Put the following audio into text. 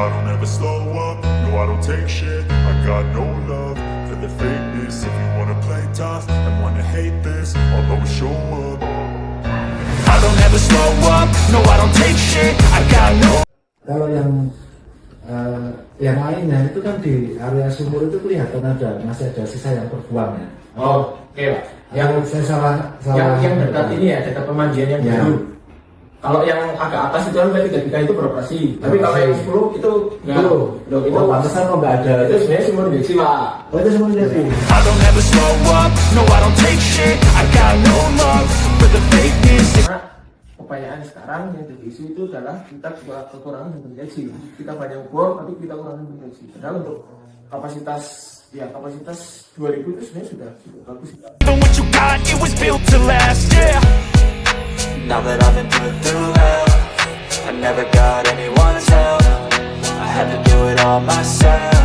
I don't ever slow up, no I don't take shit. I got no love for the fakeness. If you wanna play tough and wanna hate this, I'll always show up. I don't ever slow up, no I don't take shit. I got no. Kalau yang lainnya itu kan di area sumur itu kelihatan masih ada sisa yang terbuang ya. Oh, oke Pak. Yang saya salah yang dekat ini ya, dekat pemandian yang ya. baru. Kalau yang agak atas itu kan P3 itu beroperasi. Tapi kalau yang 10 itu enggak. Loh, itu pantesan kok enggak ada. Itu sebenarnya sumur injeksi, Pak. Oh, itu sumur injeksi. I don't ever slow up, no I don't take shit. I got no love for the fakeness. Pertanyaan sekarang yang terisi itu adalah kita kekurangan sumber injeksi. Kita banyak bor tapi kita kurang sumber injeksi. Padahal untuk kapasitas 2000 itu sebenarnya sudah bagus. Even what you got, it was built to last, yeah. Now that I've been put through hell, I never got anyone's help. I had to do it all myself.